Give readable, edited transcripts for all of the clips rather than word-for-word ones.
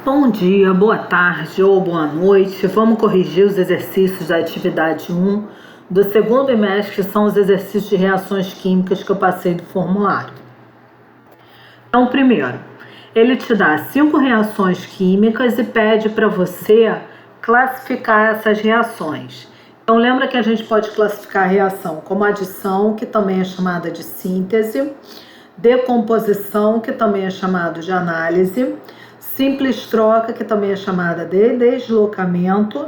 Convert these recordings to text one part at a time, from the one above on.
Bom dia, boa tarde ou boa noite. Vamos corrigir os exercícios da atividade 1 do segundo bimestre, que são os exercícios de reações químicas que eu passei do formulário. Então, primeiro, ele te dá 5 reações químicas e pede para você classificar essas reações. Então, lembra que a gente pode classificar a reação como adição, que também é chamada de síntese, decomposição, que também é chamado de análise, simples troca, que também é chamada de deslocamento,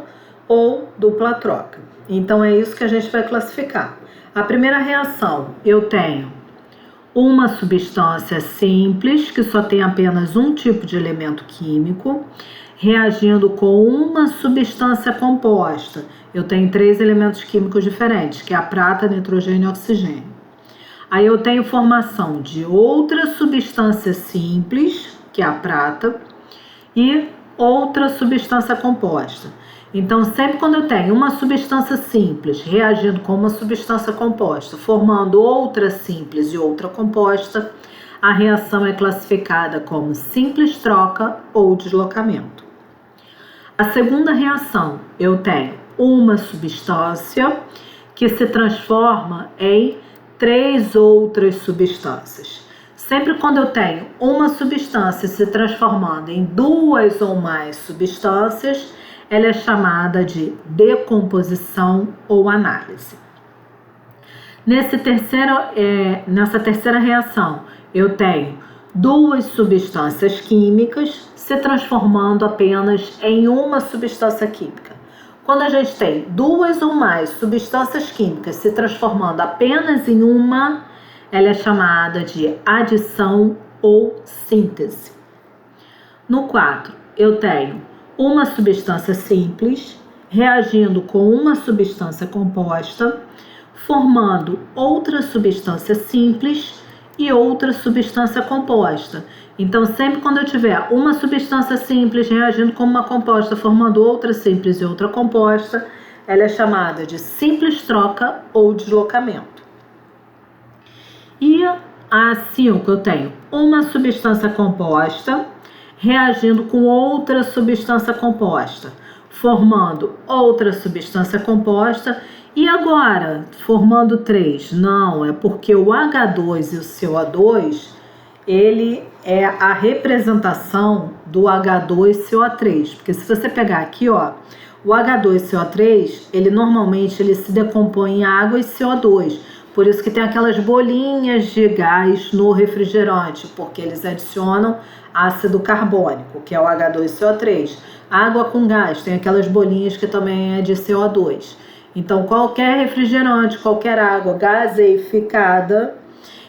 ou dupla troca. Então é isso que a gente vai classificar. A primeira reação, eu tenho uma substância simples, que só tem apenas um tipo de elemento químico, reagindo com uma substância composta. Eu tenho 3 elementos químicos diferentes, que é a prata, nitrogênio e oxigênio. Aí eu tenho formação de outra substância simples, que é a prata, e outra substância composta. Então, sempre quando eu tenho uma substância simples reagindo com uma substância composta, formando outra simples e outra composta, a reação é classificada como simples troca ou deslocamento. A segunda reação, eu tenho uma substância que se transforma em 3 outras substâncias. Sempre quando eu tenho uma substância se transformando em 2 ou mais substâncias, ela é chamada de decomposição ou análise. Nessa terceira reação, eu tenho 2 substâncias químicas se transformando apenas em uma substância química. Quando a gente tem 2 ou mais substâncias químicas se transformando apenas em uma, ela é chamada de adição ou síntese. No 4, eu tenho uma substância simples reagindo com uma substância composta, formando outra substância simples e outra substância composta. Então, sempre quando eu tiver uma substância simples reagindo com uma composta, formando outra simples e outra composta, ela é chamada de simples troca ou deslocamento. E a 5, eu tenho uma substância composta reagindo com outra substância composta, formando outra substância composta. E agora, formando 3? Não, é porque o H2 e o CO2, ele é a representação do H2CO3. Porque se você pegar aqui, ó, o H2CO3, ele normalmente se decompõe em água e CO2. Por isso que tem aquelas bolinhas de gás no refrigerante, porque eles adicionam ácido carbônico, que é o H2CO3. Água com gás, tem aquelas bolinhas que também é de CO2. Então, qualquer refrigerante, qualquer água gaseificada,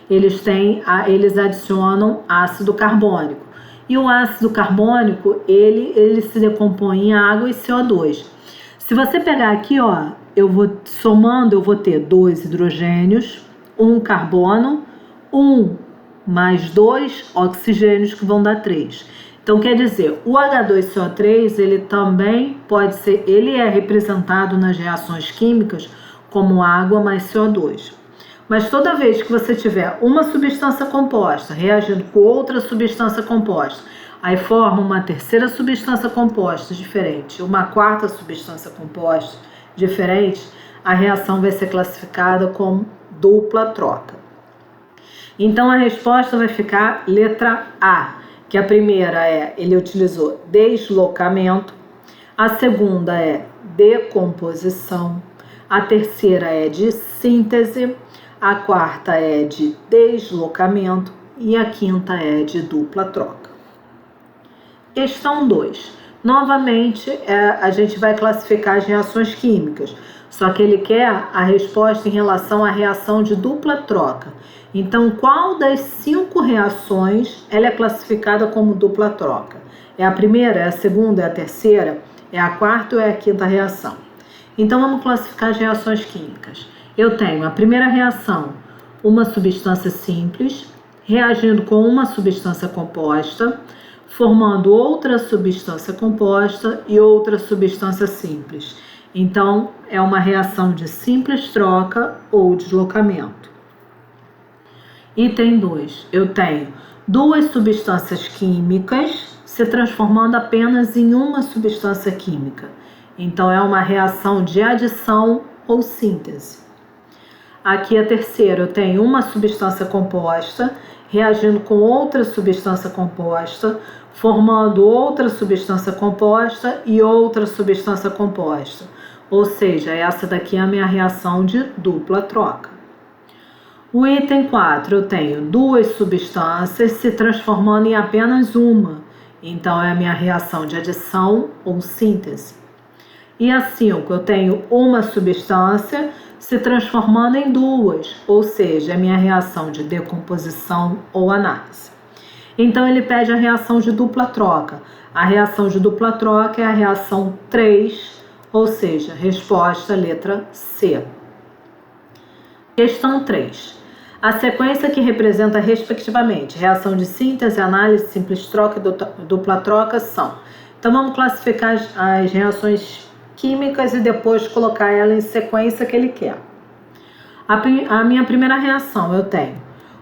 eles adicionam ácido carbônico. E o ácido carbônico, ele se decompõe em água e CO2. Se você pegar aqui, ó, eu vou ter 2 hidrogênios, 1 carbono, 1 mais 2 oxigênios, que vão dar 3. Então, quer dizer, o H2CO3, ele também pode ser, ele é representado nas reações químicas como água mais CO2. Mas toda vez que você tiver uma substância composta reagindo com outra substância composta, aí forma uma terceira substância composta diferente, uma quarta substância composta diferente, a reação vai ser classificada como dupla troca. Então a resposta vai ficar letra A, que a primeira ele utilizou deslocamento, a segunda é decomposição, a terceira é de síntese, a quarta é de deslocamento e a quinta é de dupla troca. Questão 2. Novamente, a gente vai classificar as reações químicas, só que ele quer a resposta em relação à reação de dupla troca. Então, qual das 5 reações ela é classificada como dupla troca? É a primeira, é a segunda, é a terceira, é a quarta ou é a quinta reação? Então, vamos classificar as reações químicas. Eu tenho a primeira reação, uma substância simples, reagindo com uma substância composta, formando outra substância composta e outra substância simples. Então, é uma reação de simples troca ou deslocamento. Item 2, eu tenho 2 substâncias químicas se transformando apenas em uma substância química. Então, é uma reação de adição ou síntese. Aqui a terceira, eu tenho uma substância composta reagindo com outra substância composta, formando outra substância composta e outra substância composta. Ou seja, essa daqui é a minha reação de dupla troca. O item 4, eu tenho duas substâncias se transformando em apenas uma. Então, é a minha reação de adição ou síntese. E a 5, eu tenho uma substância se transformando em duas, ou seja, é a minha reação de decomposição ou análise. Então, ele pede a reação de dupla troca. A reação de dupla troca é a reação 3, ou seja, resposta letra C. Questão 3. A sequência que representa respectivamente reação de síntese, análise, simples troca e dupla troca são. Então, vamos classificar as reações químicas e depois colocar ela em sequência que ele quer. A minha primeira reação, eu tenho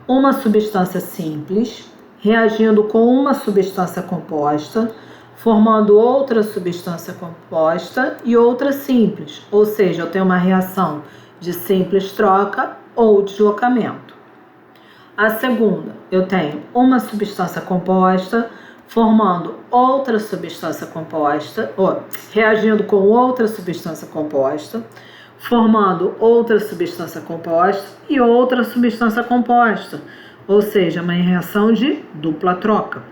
uma substância simples reagindo com uma substância composta, formando outra substância composta e outra simples, ou seja, eu tenho uma reação de simples troca ou deslocamento. A segunda, eu tenho uma substância composta formando outra substância composta, reagindo com outra substância composta, formando outra substância composta e outra substância composta, ou seja, uma reação de dupla troca.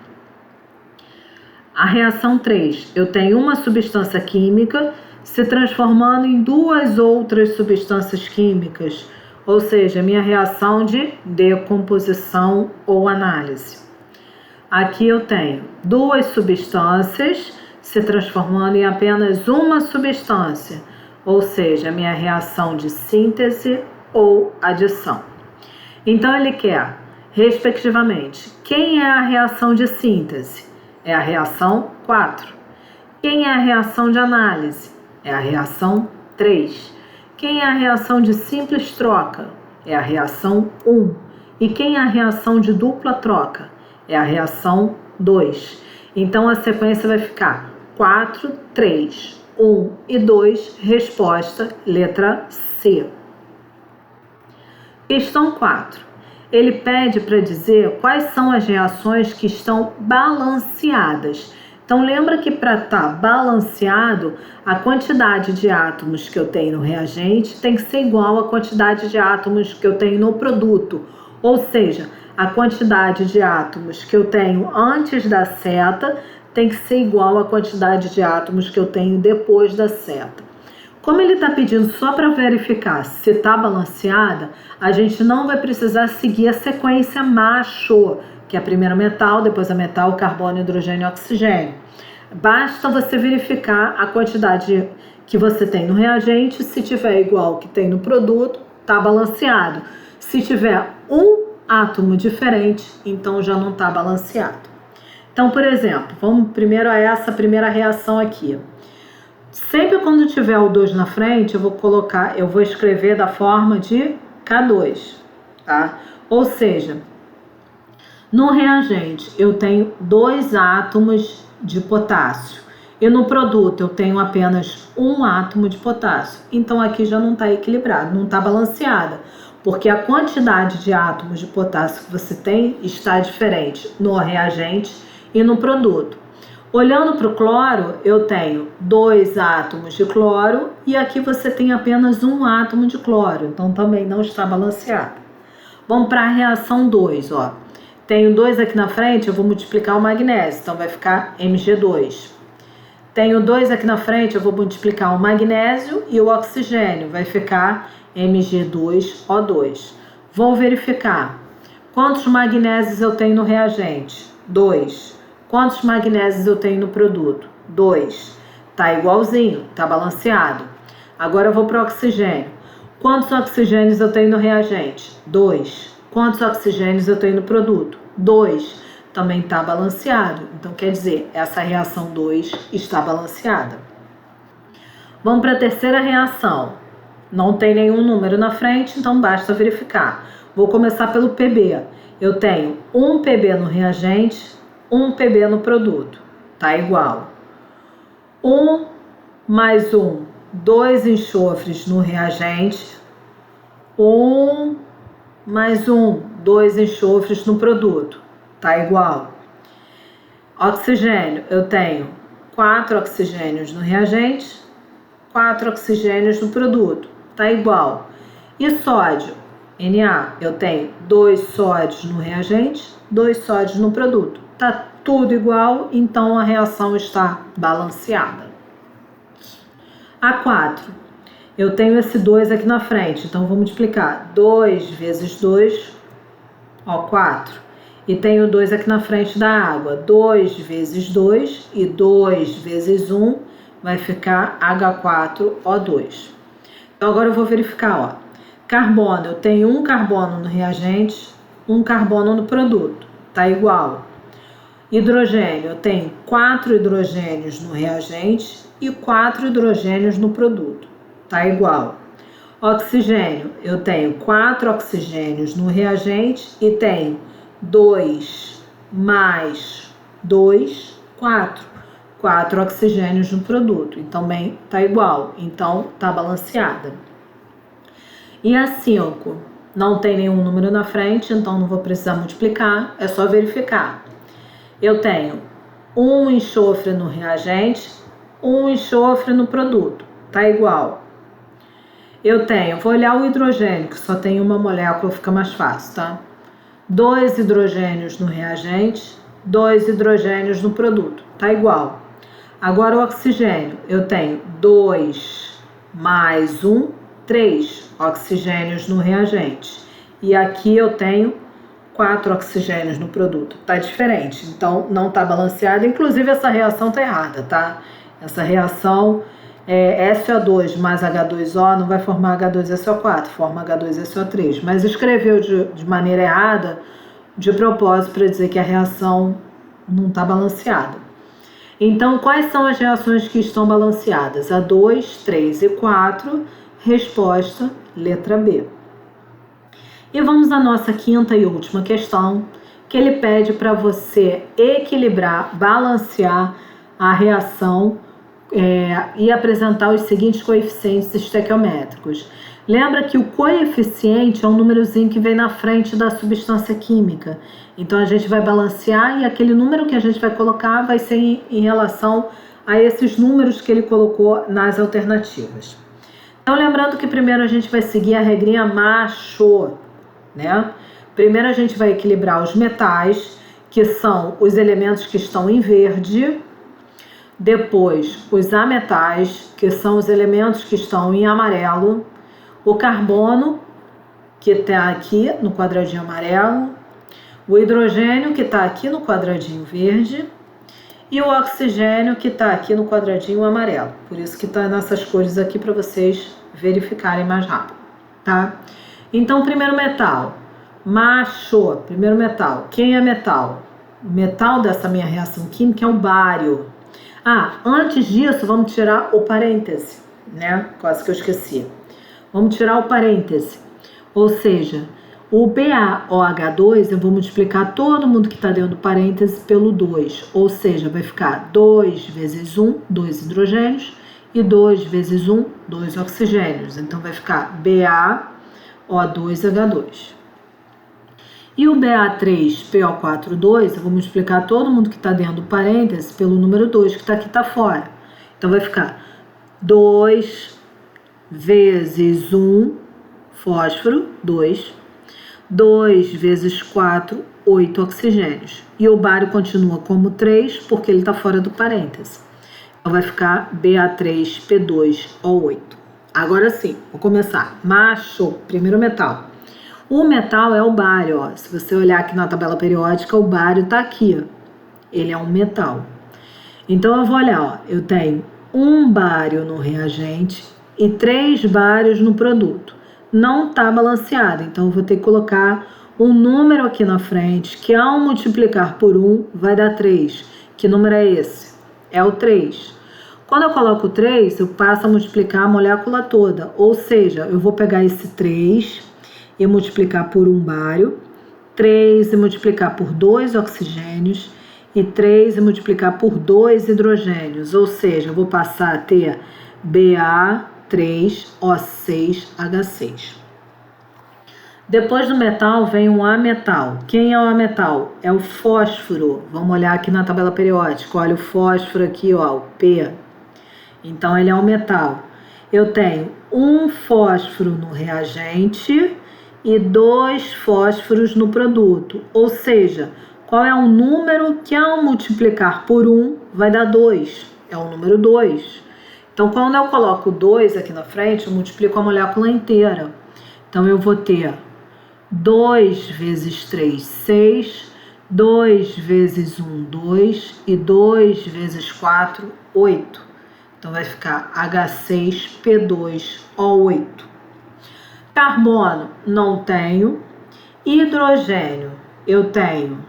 A reação 3, eu tenho uma substância química se transformando em duas outras substâncias químicas, ou seja, minha reação de decomposição ou análise. Aqui eu tenho duas substâncias se transformando em apenas uma substância, ou seja, minha reação de síntese ou adição. Então, ele quer, respectivamente, quem é a reação de síntese? É a reação 4. Quem é a reação de análise? É a reação 3. Quem é a reação de simples troca? É a reação 1. E quem é a reação de dupla troca? É a reação 2. Então, a sequência vai ficar 4, 3, 1 e 2, resposta, letra C. Questão 4. Ele pede para dizer quais são as reações que estão balanceadas. Então, lembra que para estar balanceado, a quantidade de átomos que eu tenho no reagente tem que ser igual à quantidade de átomos que eu tenho no produto. Ou seja, a quantidade de átomos que eu tenho antes da seta tem que ser igual à quantidade de átomos que eu tenho depois da seta. Como ele está pedindo só para verificar se está balanceada, a gente não vai precisar seguir a sequência macho, que é primeiro metal, depois a metal, carbono, hidrogênio e oxigênio. Basta você verificar a quantidade que você tem no reagente, se tiver igual ao que tem no produto, está balanceado. Se tiver um átomo diferente, então já não está balanceado. Então, por exemplo, vamos primeiro a essa primeira reação aqui. Sempre quando tiver o 2 na frente, eu vou escrever da forma de K2, tá? Ou seja, no reagente eu tenho 2 átomos de potássio e no produto eu tenho apenas um átomo de potássio. Então aqui já não está equilibrado, não está balanceada, porque a quantidade de átomos de potássio que você tem está diferente no reagente e no produto. Olhando para o cloro, eu tenho 2 átomos de cloro e aqui você tem apenas um átomo de cloro, então também não está balanceado. Vamos para a reação 2, ó. Tenho 2 aqui na frente, eu vou multiplicar o magnésio, então vai ficar Mg2. Tenho 2 aqui na frente, eu vou multiplicar o magnésio e o oxigênio, vai ficar Mg2O2. Vou verificar quantos magnésios eu tenho no reagente. 2. Quantos magnésios eu tenho no produto? 2. Tá igualzinho, tá balanceado. Agora eu vou para o oxigênio. Quantos oxigênios eu tenho no reagente? 2. Quantos oxigênios eu tenho no produto? 2. Também está balanceado. Então, quer dizer, essa reação 2 está balanceada. Vamos para a terceira reação. Não tem nenhum número na frente, então basta verificar. Vou começar pelo Pb. Eu tenho um Pb no reagente, um Pb no produto. tá igual. 1 mais 1, 2 enxofres no reagente. 1 mais 1, 2 enxofres no produto, tá igual. Oxigênio, eu tenho 4 oxigênios no reagente, 4 oxigênios no produto, tá igual. E sódio, Na, eu tenho 2 sódios no reagente, 2 sódios no produto, tá tudo igual, então a reação está balanceada. A4, eu tenho esse 2 aqui na frente, então vou multiplicar 2 vezes 2, ó, 4. E tenho 2 aqui na frente da água, 2 vezes 2 e 2 vezes 1 vai ficar H4O2. Então agora eu vou verificar, ó. Carbono, eu tenho um carbono no reagente, um carbono no produto, tá igual. Hidrogênio, eu tenho 4 hidrogênios no reagente e 4 hidrogênios no produto, tá igual. Oxigênio, eu tenho 4 oxigênios no reagente e tenho 2 mais 2, 4. 4 oxigênios no produto, então bem, tá igual, então tá balanceada. E a 5, não tem nenhum número na frente, então não vou precisar multiplicar, é só verificar. Eu tenho 1 enxofre no reagente, 1 enxofre no produto, tá igual. Eu tenho, vou olhar o hidrogênio, que só tem uma molécula, fica mais fácil, tá? 2 hidrogênios no reagente, 2 hidrogênios no produto, tá igual. Agora o oxigênio, eu tenho 2 mais 1, 3 oxigênios no reagente. E aqui eu tenho 4 oxigênios no produto, tá diferente, então não tá balanceado. Inclusive essa reação tá errada, tá? Essa reação SO2 mais H2O não vai formar H2SO4, forma H2SO3, mas escreveu de maneira errada, de propósito, para dizer que a reação não está balanceada. Então, quais são as reações que estão balanceadas? A 2, 3 e 4, resposta, letra B. E vamos à nossa quinta e última questão, que ele pede para você equilibrar, balancear a reação e apresentar os seguintes coeficientes estequiométricos. Lembra que o coeficiente é um númerozinho que vem na frente da substância química. Então a gente vai balancear e aquele número que a gente vai colocar vai ser em relação a esses números que ele colocou nas alternativas. Então lembrando que primeiro a gente vai seguir a regrinha macho, né? Primeiro a gente vai equilibrar os metais, que são os elementos que estão em verde. Depois, os ametais, que são os elementos que estão em amarelo. O carbono, que está aqui no quadradinho amarelo. O hidrogênio, que está aqui no quadradinho verde. E o oxigênio, que está aqui no quadradinho amarelo. Por isso que está nessas cores aqui para vocês verificarem mais rápido, tá? Então, primeiro metal. Macho, primeiro metal. Quem é metal? O metal dessa minha reação química é o bário. Antes disso, vamos tirar o parêntese, né? Quase que eu esqueci. Vamos tirar o parêntese. Ou seja, o BaOH2, eu vou multiplicar todo mundo que está dentro do parêntese pelo 2. Ou seja, vai ficar 2 vezes 1, 2 hidrogênios, e 2 vezes 1, 2 oxigênios. Então, vai ficar BaO2H2. E o Ba3PO4,2, eu vou multiplicar todo mundo que está dentro do parêntese pelo número 2, que está aqui, está fora. Então, vai ficar 2 vezes 1, fósforo, 2. 2 vezes 4, 8 oxigênios. E o bário continua como 3, porque ele está fora do parêntese. Então, vai ficar Ba3P2O8. Agora sim, vou começar. Macho, primeiro metal. O metal é o bário, ó. Se você olhar aqui na tabela periódica, o bário está aqui, ó. Ele é um metal. Então, eu vou olhar, ó. Eu tenho um bário no reagente e 3 bários no produto. Não está balanceado, então eu vou ter que colocar um número aqui na frente, que ao multiplicar por 1, vai dar 3. Que número é esse? É o 3. Quando eu coloco 3, eu passo a multiplicar a molécula toda. Ou seja, eu vou pegar esse 3... e multiplicar por um bário, 3 e multiplicar por 2 oxigênios e 3 e multiplicar por 2 hidrogênios, ou seja, eu vou passar a ter Ba3O6H6. Depois do metal vem um ametal. Quem é o ametal? É o fósforo. Vamos olhar aqui na tabela periódica. Olha o fósforo aqui, ó, o P. Então ele é um metal. Eu tenho um fósforo no reagente e 2 fósforos no produto. Ou seja, qual é o número que ao multiplicar por 1 vai dar 2? É o número 2. Então quando eu coloco 2 aqui na frente, eu multiplico a molécula inteira. Então eu vou ter 2 vezes 3, 6, 2 vezes 1, 2 e 2 vezes 4, 8. Então vai ficar H6P2O8. Carbono não tenho. Hidrogênio eu tenho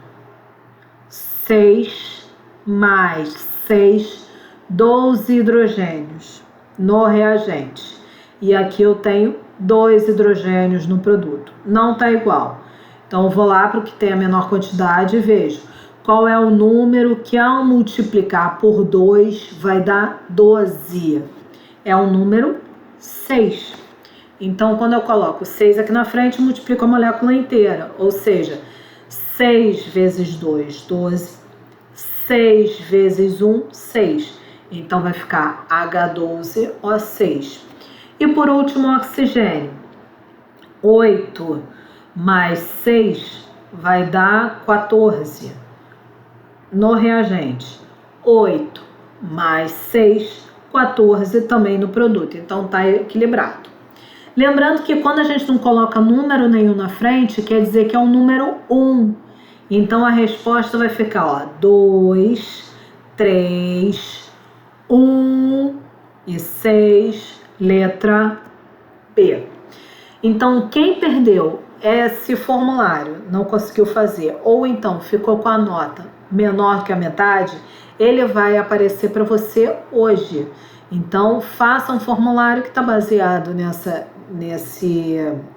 6 mais 6, 12 hidrogênios no reagente. E aqui eu tenho 2 hidrogênios no produto. Não está igual. Então eu vou lá para o que tem a menor quantidade e vejo qual é o número que ao multiplicar por 2 vai dar 12. É o número 6. Então quando eu coloco 6 aqui na frente, eu multiplico a molécula inteira. Ou seja, 6 vezes 2, 12. 6 vezes 1, 6. Então vai ficar H12O6. E por último, o oxigênio. 8 mais 6 vai dar 14 no reagente. 8 mais 6, 14 também no produto. Então está equilibrado. Lembrando que quando a gente não coloca número nenhum na frente, quer dizer que é um número 1. Então a resposta vai ficar, ó, 2, 3, 1 e 6. Letra B. Então, quem perdeu esse formulário, não conseguiu fazer, ou então ficou com a nota menor que a metade, ele vai aparecer para você hoje. Então, faça um formulário que está baseado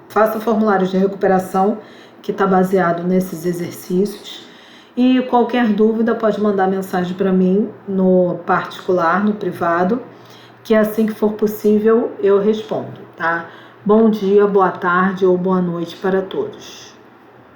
faça um formulário de recuperação que está baseado nesses exercícios. E qualquer dúvida pode mandar mensagem para mim no particular, no privado, que assim que for possível eu respondo, tá? Bom dia, boa tarde ou boa noite para todos.